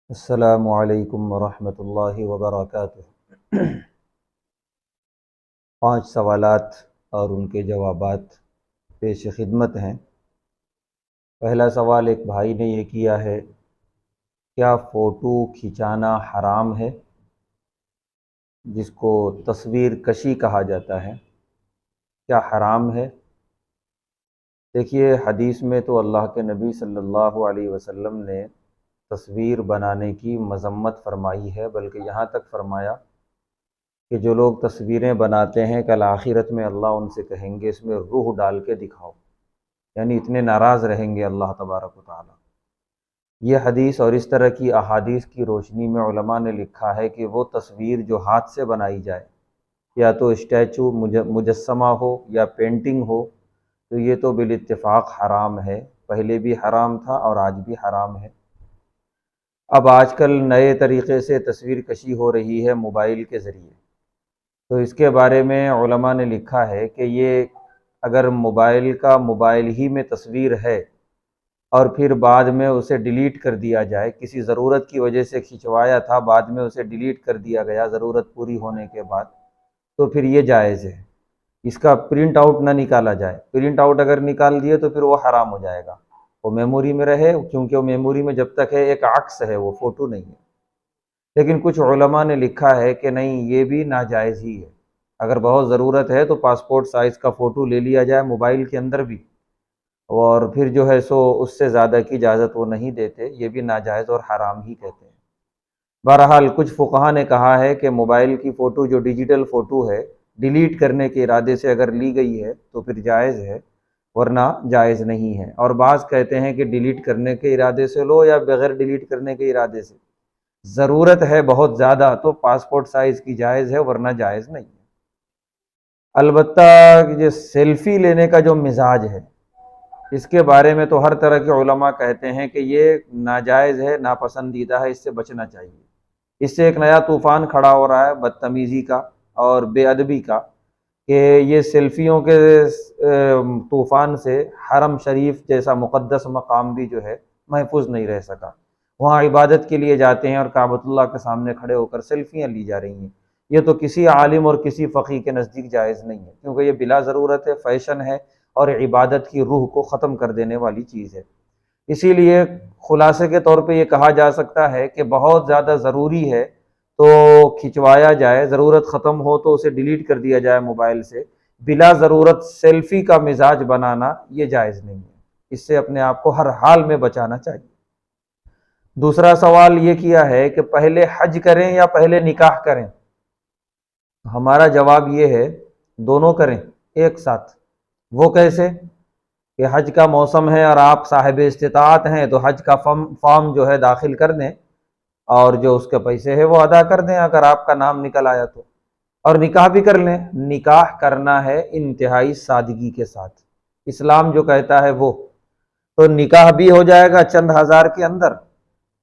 السلام علیکم ورحمۃ اللہ وبرکاتہ۔ 5 سوالات اور ان کے جوابات پیش خدمت ہیں۔ پہلا سوال ایک بھائی نے یہ کیا ہے، کیا فوٹو کھنچانا حرام ہے، جس کو تصویر کشی کہا جاتا ہے، کیا حرام ہے؟ دیکھیے، حدیث میں تو اللہ کے نبی صلی اللہ علیہ وسلم نے تصویر بنانے کی مذمت فرمائی ہے، بلکہ یہاں تک فرمایا کہ جو لوگ تصویریں بناتے ہیں کل آخرت میں اللہ ان سے کہیں گے اس میں روح ڈال کے دکھاؤ، یعنی اتنے ناراض رہیں گے اللہ تبارک و تعالیٰ۔ یہ حدیث اور اس طرح کی احادیث کی روشنی میں علماء نے لکھا ہے کہ وہ تصویر جو ہاتھ سے بنائی جائے، یا تو اسٹیچو مجسمہ ہو یا پینٹنگ ہو، تو یہ تو بالاتفاق حرام ہے، پہلے بھی حرام تھا اور آج بھی حرام ہے۔ اب آج کل نئے طریقے سے تصویر کشی ہو رہی ہے موبائل کے ذریعے، تو اس کے بارے میں علماء نے لکھا ہے کہ یہ اگر موبائل ہی میں تصویر ہے اور پھر بعد میں اسے ڈیلیٹ کر دیا جائے، کسی ضرورت کی وجہ سے کھنچوایا تھا، بعد میں اسے ڈیلیٹ کر دیا گیا ضرورت پوری ہونے کے بعد، تو پھر یہ جائز ہے۔ اس کا پرنٹ آؤٹ نہ نکالا جائے، پرنٹ آؤٹ اگر نکال دیے تو پھر وہ حرام ہو جائے گا، وہ میموری میں رہے، کیونکہ وہ میموری میں جب تک ہے ایک عکس ہے، وہ فوٹو نہیں ہے۔ لیکن کچھ علماء نے لکھا ہے کہ نہیں، یہ بھی ناجائز ہی ہے۔ اگر بہت ضرورت ہے تو پاسپورٹ سائز کا فوٹو لے لیا جائے موبائل کے اندر بھی، اور پھر جو ہے سو اس سے زیادہ کی اجازت وہ نہیں دیتے، یہ بھی ناجائز اور حرام ہی کہتے ہیں۔ بہرحال کچھ فقہا نے کہا ہے کہ موبائل کی فوٹو جو ڈیجیٹل فوٹو ہے، ڈیلیٹ کرنے کے ارادے سے اگر لی گئی ہے تو پھر جائز ہے، ورنہ جائز نہیں ہے۔ اور بعض کہتے ہیں کہ ڈیلیٹ کرنے کے ارادے سے لو یا بغیر ڈیلیٹ کرنے کے ارادے سے، ضرورت ہے بہت زیادہ تو پاسپورٹ سائز کی جائز ہے، ورنہ جائز نہیں ہے۔ البتہ یہ سیلفی لینے کا جو مزاج ہے، اس کے بارے میں تو ہر طرح کے علماء کہتے ہیں کہ یہ ناجائز ہے، ناپسندیدہ ہے، اس سے بچنا چاہیے۔ اس سے ایک نیا طوفان کھڑا ہو رہا ہے بدتمیزی کا اور بے ادبی کا، کہ یہ سیلفیوں کے طوفان سے حرم شریف جیسا مقدس مقام بھی جو ہے محفوظ نہیں رہ سکا۔ وہاں عبادت کے لیے جاتے ہیں اور کعبۃ اللہ کے سامنے کھڑے ہو کر سیلفیاں لی جا رہی ہیں۔ یہ تو کسی عالم اور کسی فقیہ کے نزدیک جائز نہیں ہے، کیونکہ یہ بلا ضرورت ہے، فیشن ہے اور عبادت کی روح کو ختم کر دینے والی چیز ہے۔ اسی لیے خلاصے کے طور پہ یہ کہا جا سکتا ہے کہ بہت زیادہ ضروری ہے تو کھنچوایا جائے، ضرورت ختم ہو تو اسے ڈیلیٹ کر دیا جائے موبائل سے، بلا ضرورت سیلفی کا مزاج بنانا یہ جائز نہیں ہے، اس سے اپنے آپ کو ہر حال میں بچانا چاہیے۔ دوسرا سوال یہ کیا ہے کہ پہلے حج کریں یا پہلے نکاح کریں؟ ہمارا جواب یہ ہے دونوں کریں ایک ساتھ۔ وہ کیسے؟ کہ حج کا موسم ہے اور آپ صاحب استطاعت ہیں تو حج کا فارم جو ہے داخل کر دیں، اور جو اس کے پیسے ہیں وہ ادا کر دیں اگر آپ کا نام نکل آیا تو، اور نکاح بھی کر لیں۔ نکاح کرنا ہے انتہائی سادگی کے ساتھ، اسلام جو کہتا ہے وہ، تو نکاح بھی ہو جائے گا چند ہزار کے اندر،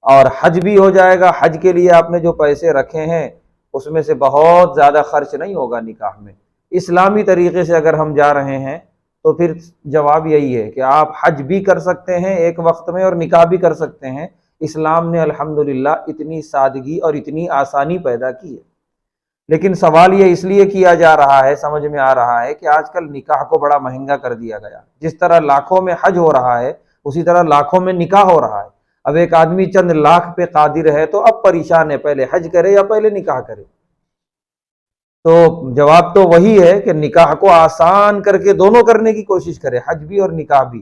اور حج بھی ہو جائے گا۔ حج کے لیے آپ نے جو پیسے رکھے ہیں اس میں سے بہت زیادہ خرچ نہیں ہوگا نکاح میں۔ اسلامی طریقے سے اگر ہم جا رہے ہیں تو پھر جواب یہی ہے کہ آپ حج بھی کر سکتے ہیں ایک وقت میں اور نکاح بھی کر سکتے ہیں۔ اسلام نے الحمدللہ اتنی سادگی اور اتنی آسانی پیدا کی ہے۔ لیکن سوال یہ اس لیے کیا جا رہا ہے، سمجھ میں آ رہا ہے کہ آج کل نکاح کو بڑا مہنگا کر دیا گیا۔ جس طرح لاکھوں میں حج ہو رہا ہے اسی طرح لاکھوں میں نکاح ہو رہا ہے۔ اب ایک آدمی چند لاکھ پہ قادر ہے تو اب پریشان ہے، پہلے حج کرے یا پہلے نکاح کرے؟ تو جواب تو وہی ہے کہ نکاح کو آسان کر کے دونوں کرنے کی کوشش کرے، حج بھی اور نکاح بھی۔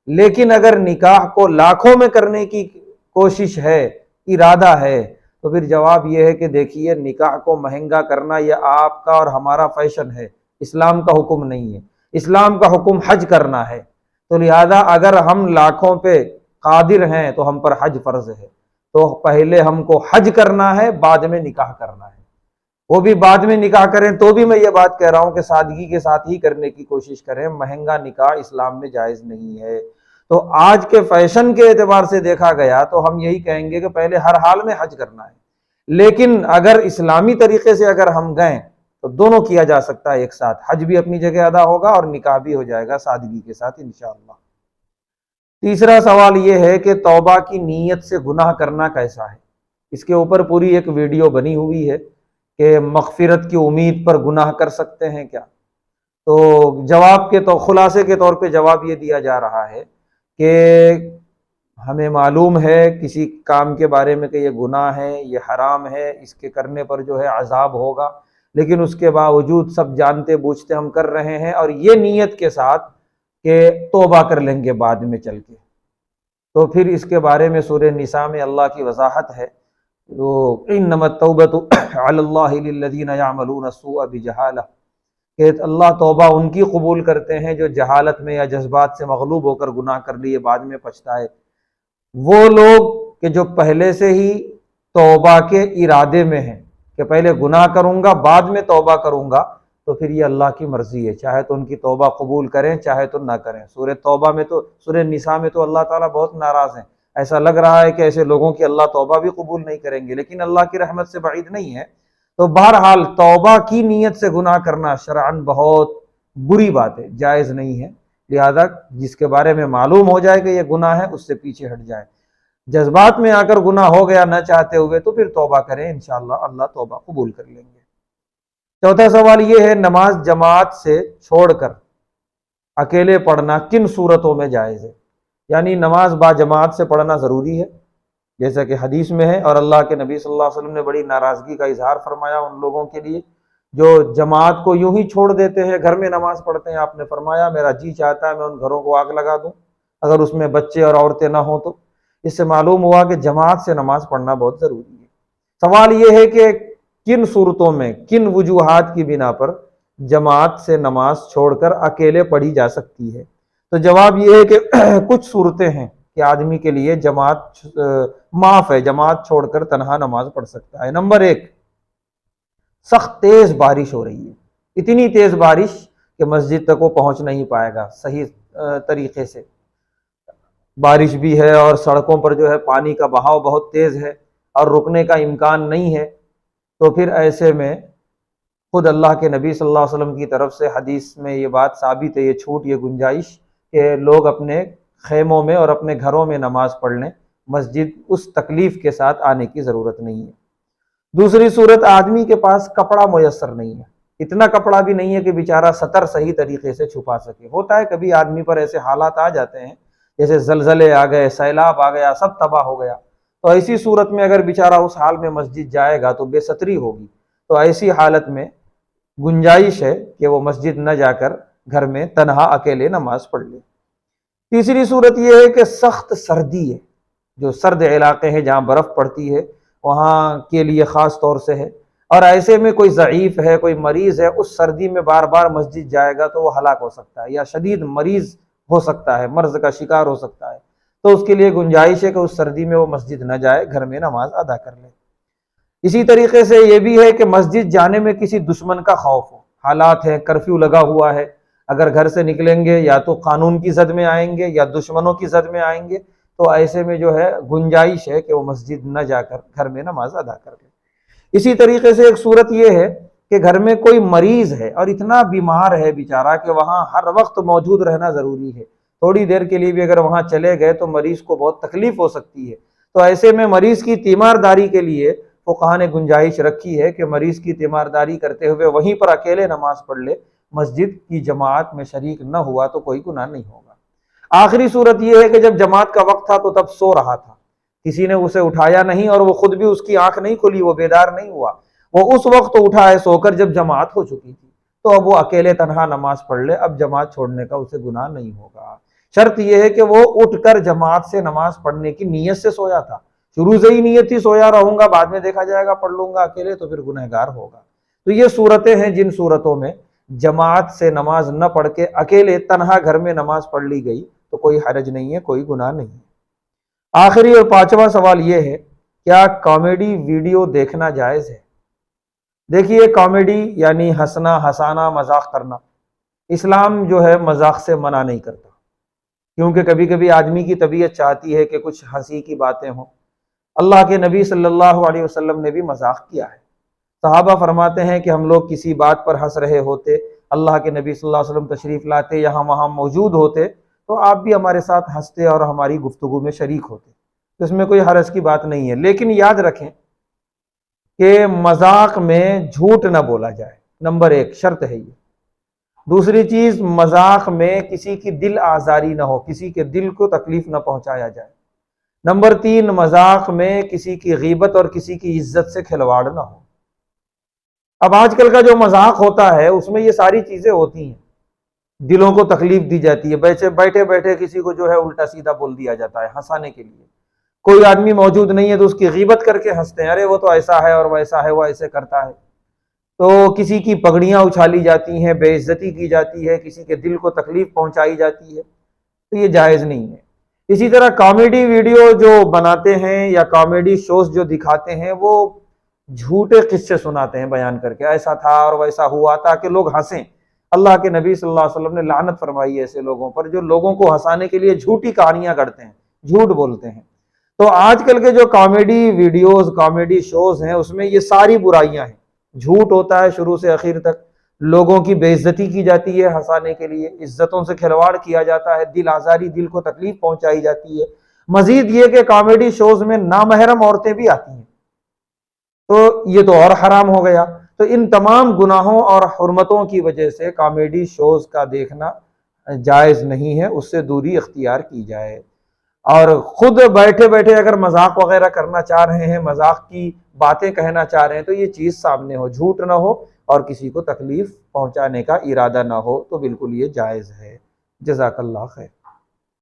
لیکن اگر نکاح کو لاکھوں میں کرنے کی کوشش ہے، ارادہ ہے، تو پھر جواب یہ ہے کہ دیکھیے، نکاح کو مہنگا کرنا یہ آپ کا اور ہمارا فیشن ہے، اسلام کا حکم نہیں ہے۔ اسلام کا حکم حج کرنا ہے، تو لہذا اگر ہم لاکھوں پہ قادر ہیں تو ہم پر حج فرض ہے، تو پہلے ہم کو حج کرنا ہے، بعد میں نکاح کرنا ہے۔ وہ بھی بعد میں نکاح کریں تو بھی میں یہ بات کہہ رہا ہوں کہ سادگی کے ساتھ ہی کرنے کی کوشش کریں، مہنگا نکاح اسلام میں جائز نہیں ہے۔ تو آج کے فیشن کے اعتبار سے دیکھا گیا تو ہم یہی کہیں گے کہ پہلے ہر حال میں حج کرنا ہے، لیکن اگر اسلامی طریقے سے اگر ہم گئیں تو دونوں کیا جا سکتا ہے ایک ساتھ، حج بھی اپنی جگہ ادا ہوگا اور نکاح بھی ہو جائے گا سادگی کے ساتھ انشاءاللہ۔ تیسرا سوال یہ ہے کہ توبہ کی نیت سے گناہ کرنا کیسا ہے؟ اس کے اوپر پوری ایک ویڈیو بنی ہوئی ہے کہ مغفرت کی امید پر گناہ کر سکتے ہیں کیا؟ تو جواب کے تو خلاصے کے طور پہ جواب یہ دیا جا رہا ہے کہ ہمیں معلوم ہے کسی کام کے بارے میں کہ یہ گناہ ہے، یہ حرام ہے، اس کے کرنے پر جو ہے عذاب ہوگا، لیکن اس کے باوجود سب جانتے بوجھتے ہم کر رہے ہیں، اور یہ نیت کے ساتھ کہ توبہ کر لیں گے بعد میں چل کے۔ تو پھر اس کے بارے میں سورہ نساء میں اللہ کی وضاحت ہے، تو انما التوبۃ علی اللہ للذین یعملون السوء بجہالہ، کہ اللہ توبہ ان کی قبول کرتے ہیں جو جہالت میں یا جذبات سے مغلوب ہو کر گناہ کر لیے بعد میں پچھتائے۔ وہ لوگ کہ جو پہلے سے ہی توبہ کے ارادے میں ہیں کہ پہلے گناہ کروں گا بعد میں توبہ کروں گا، تو پھر یہ اللہ کی مرضی ہے، چاہے تو ان کی توبہ قبول کریں چاہے تو نہ کریں۔ سورہ توبہ میں تو، سورہ نساء میں تو اللہ تعالیٰ بہت ناراض ہیں، ایسا لگ رہا ہے کہ ایسے لوگوں کی اللہ توبہ بھی قبول نہیں کریں گے، لیکن اللہ کی رحمت سے بعید نہیں ہے۔ تو بہرحال توبہ کی نیت سے گناہ کرنا شرعاً بہت بری بات ہے، جائز نہیں ہے، لہذا جس کے بارے میں معلوم ہو جائے کہ یہ گناہ ہے اس سے پیچھے ہٹ جائے۔ جذبات میں آ کر گناہ ہو گیا نہ چاہتے ہوئے تو پھر توبہ کریں، انشاءاللہ اللہ توبہ قبول کر لیں گے۔ چوتھا سوال یہ ہے، نماز جماعت سے چھوڑ کر اکیلے پڑھنا کن صورتوں میں جائز ہے؟ یعنی نماز با جماعت سے پڑھنا ضروری ہے جیسا کہ حدیث میں ہے، اور اللہ کے نبی صلی اللہ علیہ وسلم نے بڑی ناراضگی کا اظہار فرمایا ان لوگوں کے لیے جو جماعت کو یوں ہی چھوڑ دیتے ہیں، گھر میں نماز پڑھتے ہیں۔ آپ نے فرمایا میرا جی چاہتا ہے میں ان گھروں کو آگ لگا دوں اگر اس میں بچے اور عورتیں نہ ہوں تو۔ اس سے معلوم ہوا کہ جماعت سے نماز پڑھنا بہت ضروری ہے۔ سوال یہ ہے کہ کن صورتوں میں، کن وجوہات کی بنا پر جماعت سے نماز چھوڑ کر اکیلے پڑھی جا سکتی ہے؟ تو جواب یہ ہے کہ کچھ صورتیں ہیں کہ آدمی کے لیے جماعت معاف ہے، جماعت چھوڑ کر تنہا نماز پڑھ سکتا ہے۔ نمبر ایک، سخت تیز بارش ہو رہی ہے، اتنی تیز بارش کہ مسجد تک وہ پہنچ نہیں پائے گا صحیح طریقے سے، بارش بھی ہے اور سڑکوں پر جو ہے پانی کا بہاؤ بہت تیز ہے اور رکنے کا امکان نہیں ہے، تو پھر ایسے میں خود اللہ کے نبی صلی اللہ علیہ وسلم کی طرف سے حدیث میں یہ بات ثابت ہے، یہ چھوٹ، یہ گنجائش کہ لوگ اپنے خیموں میں اور اپنے گھروں میں نماز پڑھ لیں، مسجد اس تکلیف کے ساتھ آنے کی ضرورت نہیں ہے۔ دوسری صورت، آدمی کے پاس کپڑا میسر نہیں ہے، اتنا کپڑا بھی نہیں ہے کہ بیچارہ سطر صحیح طریقے سے چھپا سکے۔ ہوتا ہے کبھی آدمی پر ایسے حالات آ جاتے ہیں جیسے زلزلے آ گئے، سیلاب آ گیا، سب تباہ ہو گیا، تو ایسی صورت میں اگر بیچارہ اس حال میں مسجد جائے گا تو بے ستری ہوگی، تو ایسی حالت میں گنجائش ہے کہ وہ مسجد نہ جا کر گھر میں تنہا اکیلے نماز پڑھ لے۔ تیسری صورت یہ ہے کہ سخت سردی ہے، جو سرد علاقے ہیں جہاں برف پڑتی ہے وہاں کے لیے خاص طور سے ہے، اور ایسے میں کوئی ضعیف ہے، کوئی مریض ہے، اس سردی میں بار بار مسجد جائے گا تو وہ ہلاک ہو سکتا ہے یا شدید مریض ہو سکتا ہے، مرض کا شکار ہو سکتا ہے، تو اس کے لیے گنجائش ہے کہ اس سردی میں وہ مسجد نہ جائے، گھر میں نماز ادا کر لے۔ اسی طریقے سے یہ بھی ہے کہ مسجد جانے میں کسی دشمن کا خوف ہو، حالات ہیں، کرفیو لگا ہوا ہے، اگر گھر سے نکلیں گے یا تو قانون کی زد میں آئیں گے یا دشمنوں کی زد میں آئیں گے، تو ایسے میں جو ہے گنجائش ہے کہ وہ مسجد نہ جا کر گھر میں نماز ادا کر لے۔ اسی طریقے سے ایک صورت یہ ہے کہ گھر میں کوئی مریض ہے اور اتنا بیمار ہے بیچارہ کہ وہاں ہر وقت موجود رہنا ضروری ہے، تھوڑی دیر کے لیے بھی اگر وہاں چلے گئے تو مریض کو بہت تکلیف ہو سکتی ہے، تو ایسے میں مریض کی تیمارداری کے لیے فقہاء نے گنجائش رکھی ہے کہ مریض کی تیمارداری کرتے ہوئے وہیں پر اکیلے نماز پڑھ لے، مسجد کی جماعت میں شریک نہ ہوا تو کوئی گناہ نہیں ہوگا۔ آخری صورت یہ ہے کہ جب جماعت کا وقت تھا تو تب سو رہا تھا، کسی نے اسے اٹھایا نہیں اور وہ خود بھی اس کی آنکھ نہیں کھلی، وہ بیدار نہیں ہوا، وہ اس وقت اٹھا ہے سو کر جب جماعت ہو چکی تھی، تو اب وہ اکیلے تنہا نماز پڑھ لے، اب جماعت چھوڑنے کا اسے گناہ نہیں ہوگا۔ شرط یہ ہے کہ وہ اٹھ کر جماعت سے نماز پڑھنے کی نیت سے سویا تھا، شروع سے ہی نیت تھی سویا رہوں گا بعد میں دیکھا جائے گا پڑھ لوں گا اکیلے تو پھر گنہگار ہوگا۔ تو یہ صورتیں ہیں جن صورتوں میں جماعت سے نماز نہ پڑھ کے اکیلے تنہا گھر میں نماز پڑھ لی گئی تو کوئی حرج نہیں ہے، کوئی گناہ نہیں ہے۔ آخری اور پانچواں سوال یہ ہے، کیا کامیڈی ویڈیو دیکھنا جائز ہے؟ دیکھیے، کامیڈی یعنی ہنسنا، ہنسانا، مذاق کرنا، اسلام جو ہے مذاق سے منع نہیں کرتا، کیونکہ کبھی کبھی آدمی کی طبیعت چاہتی ہے کہ کچھ ہنسی کی باتیں ہوں۔ اللہ کے نبی صلی اللہ علیہ وسلم نے بھی مذاق کیا ہے، صحابہ فرماتے ہیں کہ ہم لوگ کسی بات پر ہنس رہے ہوتے، اللہ کے نبی صلی اللہ علیہ وسلم تشریف لاتے، یہاں وہاں موجود ہوتے، تو آپ بھی ہمارے ساتھ ہنستے اور ہماری گفتگو میں شریک ہوتے، اس میں کوئی حرج کی بات نہیں ہے۔ لیکن یاد رکھیں کہ مذاق میں جھوٹ نہ بولا جائے، نمبر ایک شرط ہے یہ۔ دوسری چیز، مذاق میں کسی کی دل آزاری نہ ہو، کسی کے دل کو تکلیف نہ پہنچایا جائے۔ نمبر تین، مذاق میں کسی کی غیبت اور کسی کی عزت سے کھلواڑ نہ ہو۔ اب آج کل کا جو مذاق ہوتا ہے اس میں یہ ساری چیزیں ہوتی ہیں، دلوں کو تکلیف دی جاتی ہے، بیٹھے بیٹھے کسی کو جو ہے الٹا سیدھا بول دیا جاتا ہے ہنسانے کے لیے، کوئی آدمی موجود نہیں ہے تو اس کی غیبت کر کے ہنستے ہیں، ارے وہ تو ایسا ہے اور ویسا ہے، وہ ایسے کرتا ہے۔ تو کسی کی پگڑیاں اچھالی جاتی ہیں، بے عزتی کی جاتی ہے، کسی کے دل کو تکلیف پہنچائی جاتی ہے، تو یہ جائز نہیں ہے۔ اسی طرح کامیڈی ویڈیو جو بناتے ہیں یا کامیڈی شوز جو دکھاتے ہیں، وہ جھوٹے قصے سناتے ہیں بیان کر کے، ایسا تھا اور ویسا ہوا، تاکہ لوگ ہنسیں۔ اللہ کے نبی صلی اللہ علیہ وسلم نے لعنت فرمائی ہے ایسے لوگوں پر جو لوگوں کو ہنسانے کے لیے جھوٹی کہانیاں گڑھتے ہیں، جھوٹ بولتے ہیں۔ تو آج کل کے جو کامیڈی ویڈیوز، کامیڈی شوز ہیں، اس میں یہ ساری برائیاں ہیں، جھوٹ ہوتا ہے شروع سے آخر تک، لوگوں کی بے عزتی کی جاتی ہے ہنسانے کے لیے، عزتوں سے کھلواڑ کیا جاتا ہے، دل آزاری، دل کو تکلیف پہنچائی جاتی ہے۔ مزید یہ کہ کامیڈی شوز میں نامحرم عورتیں بھی آتی ہیں، تو یہ تو اور حرام ہو گیا۔ تو ان تمام گناہوں اور حرمتوں کی وجہ سے کامیڈی شوز کا دیکھنا جائز نہیں ہے، اس سے دوری اختیار کی جائے۔ اور خود بیٹھے بیٹھے اگر مذاق وغیرہ کرنا چاہ رہے ہیں، مذاق کی باتیں کہنا چاہ رہے ہیں، تو یہ چیز سامنے ہو، جھوٹ نہ ہو اور کسی کو تکلیف پہنچانے کا ارادہ نہ ہو، تو بالکل یہ جائز ہے۔ جزاک اللہ خیر۔